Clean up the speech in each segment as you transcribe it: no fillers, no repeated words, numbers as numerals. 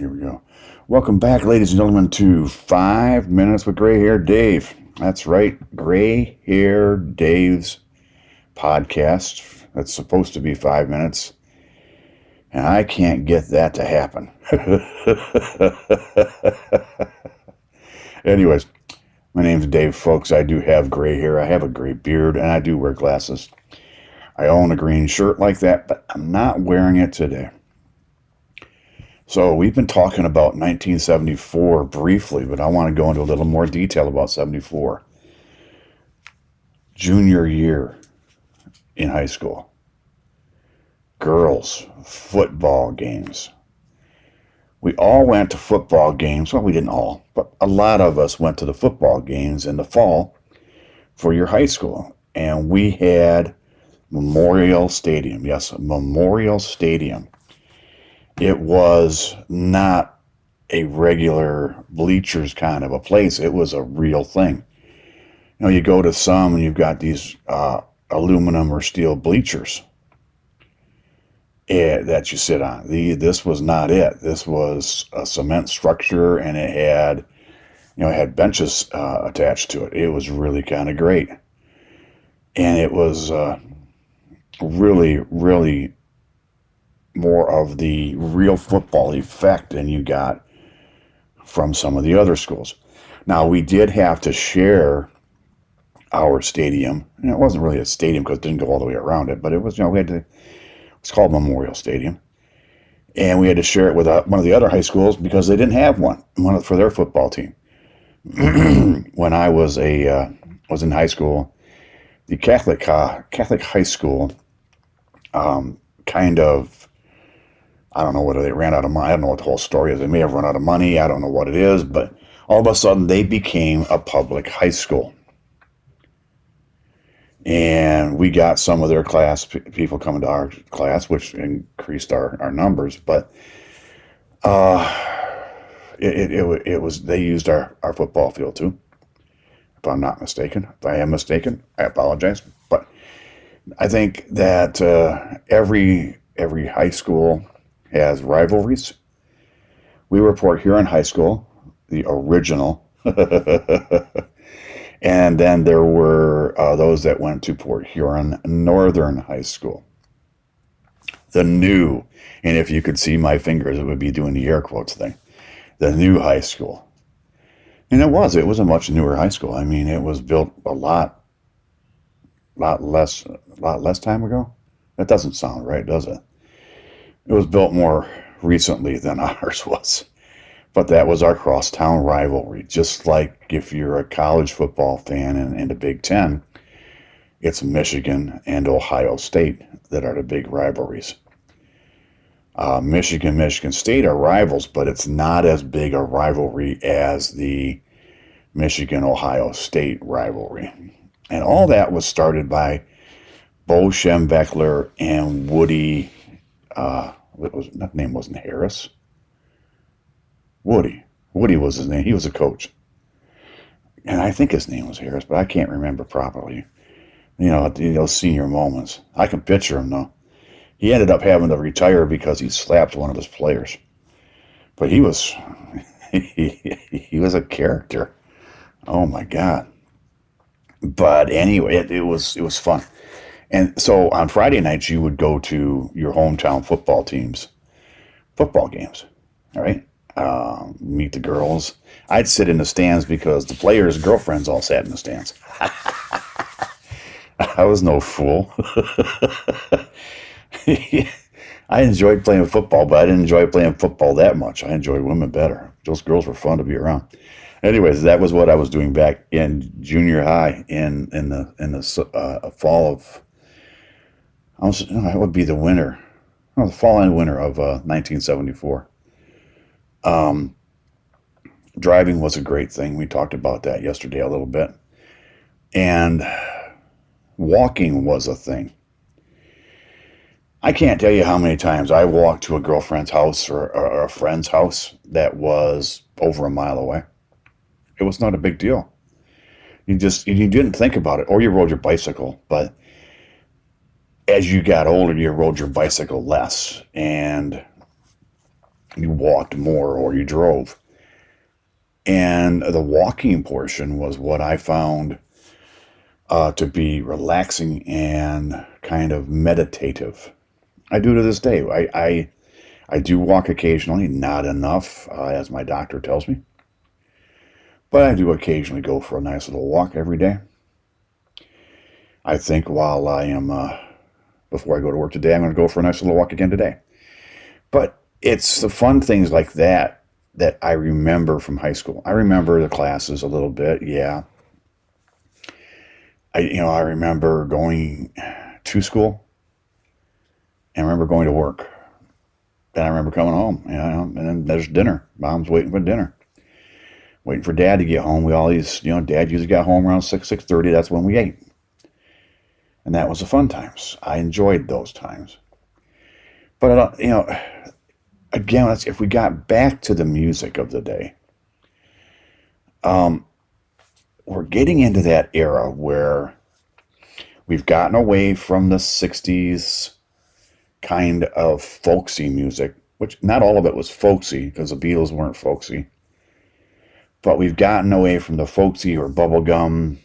Here we go. Welcome back, ladies and gentlemen, to 5 Minutes with Gray Hair Dave. That's right, Gray Hair Dave's podcast. That's supposed to be 5 minutes, and I can't get that to happen. Anyways, my name's Dave, folks. I do have gray hair. I have a gray beard, and I do wear glasses. I own a green shirt like that, but I'm not wearing it today. So we've been talking about 1974 briefly, but I want to go into a little more detail about 74. Junior year in high school. Girls, football games. We all went to football games. Well, we didn't all, but a lot of us went to the football games in the fall for your high school. And we had Memorial Stadium. Yes, Memorial Stadium. It was not a regular bleachers kind of a place. It was a real thing. You know, you go to some and you've got these aluminum or steel bleachers that you sit on. This was not it. This was a cement structure, and it had benches attached to it. It was really kind of great, and it was really, really more of the real football effect than you got from some of the other schools. Now, we did have to share our stadium. And it wasn't really a stadium because it didn't go all the way around it, but it was, it's called Memorial Stadium. And we had to share it with one of the other high schools because they didn't have one for their football team. When I was in high school, the Catholic high school kind of, I don't know whether they ran out of money. I don't know what the whole story is. They may have run out of money. I don't know what it is, but all of a sudden they became a public high school. And we got some of their class people coming to our class, which increased our numbers. But it was, they used our football field too, if I'm not mistaken. If I am mistaken, I apologize. But I think that every high school has rivalries. We were Port Huron High School, the original. And then there were those that went to Port Huron Northern High School. The new, and if you could see my fingers, it would be doing the air quotes thing. The new high school. And it was a much newer high school. I mean, it was built a lot less time ago. That doesn't sound right, does it? It was built more recently than ours was. But that was our crosstown rivalry. Just like if you're a college football fan in the Big Ten, it's Michigan and Ohio State that are the big rivalries. Michigan State are rivals, but it's not as big a rivalry as the Michigan-Ohio State rivalry. And all that was started by Bo Schembechler and Woody, that name wasn't Harris. Woody was his name. He was a coach. And I think his name was Harris, but I can't remember properly. Those senior moments. I can picture him, though. He ended up having to retire because he slapped one of his players. But he was he was a character. Oh, my God. But anyway, it was fun. And so on Friday nights, you would go to your hometown football teams' football games. All right? Meet the girls. I'd sit in the stands because the players' girlfriends all sat in the stands. I was no fool. I enjoyed playing football, but I didn't enjoy playing football that much. I enjoyed women better. Those girls were fun to be around. Anyways, that was what I was doing back in junior high in the fall of, it would be the winter, the fall and winter of 1974. Driving was a great thing. We talked about that yesterday a little bit. And walking was a thing. I can't tell you how many times I walked to a girlfriend's house or a friend's house that was over a mile away. It was not a big deal. You didn't think about it, or you rode your bicycle. But as you got older, you rode your bicycle less, and You walked more or you drove. And the walking portion was what I found to be relaxing and kind of meditative. I do to this day. I do walk occasionally, not enough, as my doctor tells me, but I do occasionally go for a nice little walk every day. I think while I am, before I go to work today, I'm going to go for a nice little walk again today. But it's the fun things like that that I remember from high school. I remember the classes a little bit, yeah. I remember going to school and I remember going to work. And I remember coming home, and then there's dinner. Mom's waiting for dinner, waiting for Dad to get home. We always, Dad usually got home around 6:30. That's when we ate, and that was the fun times. I enjoyed those times. But again, if we got back to the music of the day, we're getting into that era where we've gotten away from the '60s kind of folksy music, which not all of it was folksy because the Beatles weren't folksy. But we've gotten away from the folksy or bubblegum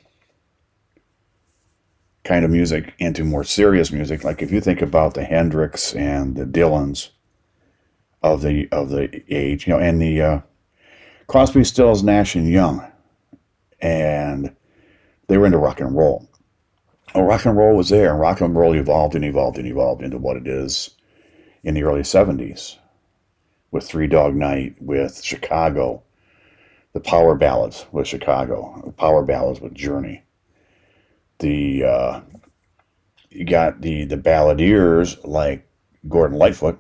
kind of music into more serious music. Like if you think about the Hendrix and the Dylans of the age, and the Crosby, Stills, Nash and Young, and they were into rock and roll. Well, rock and roll was there, and rock and roll evolved and evolved and evolved into what it is in the early 70s with Three Dog Night, with Chicago, the power ballads with Chicago, the power ballads with Journey. You got the balladeers like Gordon Lightfoot.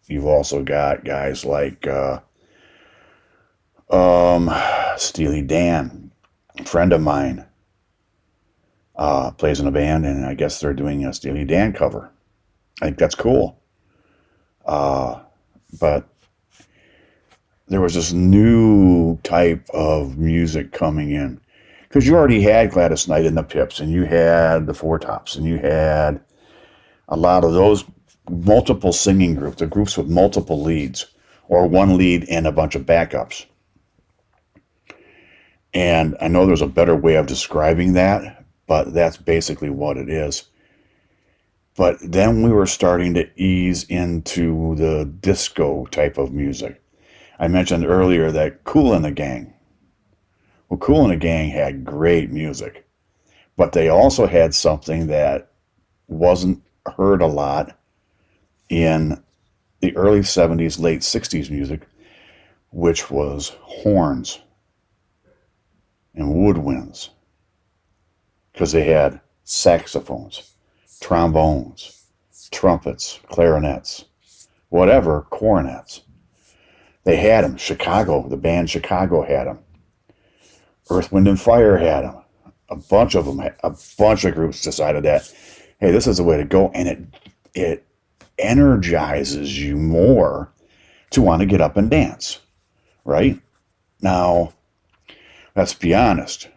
You've also got guys like Steely Dan, a friend of mine. Plays in a band, and I guess they're doing a Steely Dan cover. I think that's cool. But there was this new type of music coming in. Because you already had Gladys Knight and the Pips, and you had the Four Tops, and you had a lot of those multiple singing groups, the groups with multiple leads, or one lead and a bunch of backups. And I know there's a better way of describing that, but that's basically what it is. But then we were starting to ease into the disco type of music. I mentioned earlier that Kool and the Gang. Well, Kool and the Gang had great music, but they also had something that wasn't heard a lot in the early 70s, late 60s music, which was horns and woodwinds. Because they had saxophones, trombones, trumpets, clarinets, whatever, cornets. They had them. Chicago, the band Chicago had them. Earth, Wind, and Fire had them. A bunch of them, a bunch of groups decided that, hey, this is the way to go, and it energizes you more to want to get up and dance, right? Now, let's be honest.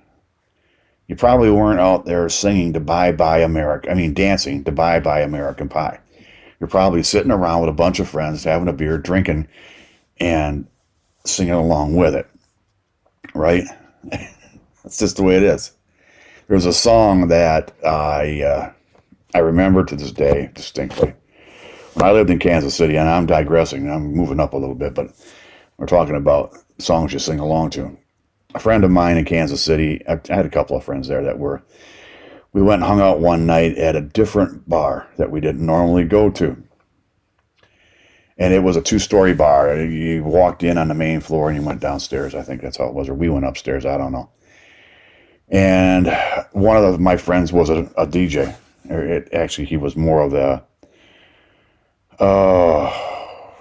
You probably weren't out there singing to Bye Bye America. I mean, dancing to Bye Bye American Pie. You're probably sitting around with a bunch of friends, having a beer, drinking, and singing along with it, right? That's just the way it is. There's a song that I remember to this day distinctly. When I lived in Kansas City, and I'm digressing, I'm moving up a little bit, but we're talking about songs you sing along to. A friend of mine in Kansas City, I had a couple of friends there we went and hung out one night at a different bar that we didn't normally go to. And it was a 2-story bar. You walked in on the main floor and you went downstairs. I think that's how it was. Or we went upstairs. I don't know. And one of my friends was a DJ. Actually, he was more of the,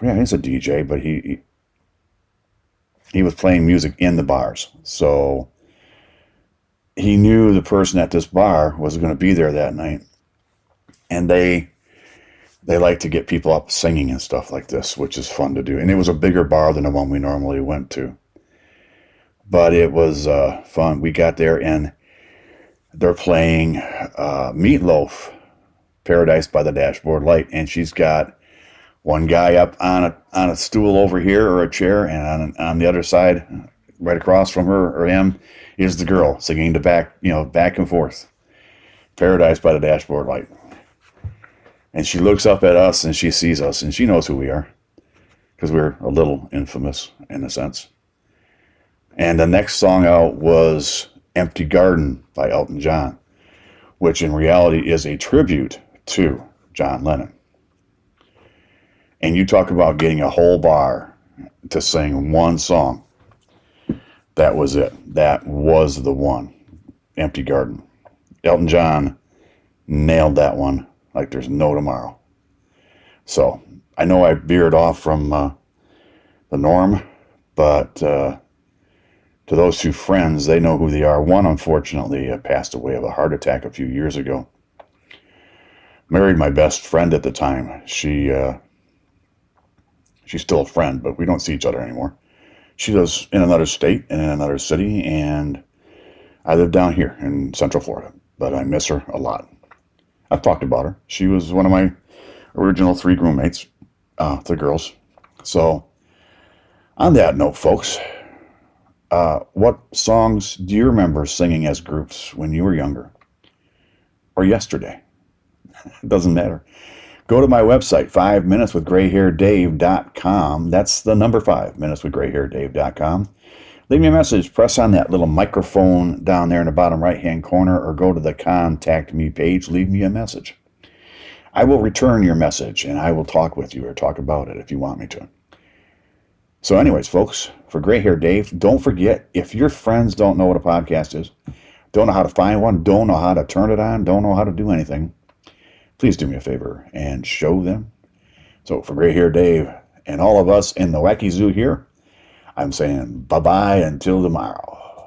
yeah, he's a DJ, but he was playing music in the bars. So he knew the person at this bar was going to be there that night. And they like to get people up singing and stuff like this, which is fun to do. And it was a bigger bar than the one we normally went to. But it was fun. We got there and they're playing Meatloaf, Paradise by the Dashboard Light. And she's got One guy up on a stool over here or a chair, and on the other side, right across from her or him, is the girl singing the back and forth. Paradise by the Dashboard Light. And she looks up at us and she sees us and she knows who we are because we're a little infamous in a sense. And the next song out was Empty Garden by Elton John, which in reality is a tribute to John Lennon. And you talk about getting a whole bar to sing one song. That was it. That was the one. Empty Garden. Elton John nailed that one like there's no tomorrow. So I know I veered off from the norm, but to those two friends, they know who they are. One, unfortunately, passed away of a heart attack a few years ago. Married my best friend at the time. She's still a friend, but we don't see each other anymore. She lives in another state and in another city, and I live down here in Central Florida, but I miss her a lot. I've talked about her. She was one of my original 3 roommates, the girls. So, on that note, folks, what songs do you remember singing as groups when you were younger? Or yesterday? It doesn't matter. Go to my website, 5minuteswithgrayhairdave.com. That's the number 5, minuteswithgrayhairdave.com. Leave me a message. Press on that little microphone down there in the bottom right-hand corner or go to the Contact Me page. Leave me a message. I will return your message and I will talk with you or talk about it if you want me to. So anyways, folks, for Gray Hair Dave, don't forget, if your friends don't know what a podcast is, don't know how to find one, don't know how to turn it on, don't know how to do anything, please do me a favor and show them. So for Gray Hair Dave and all of us in the Wacky Zoo here, I'm saying bye-bye until tomorrow.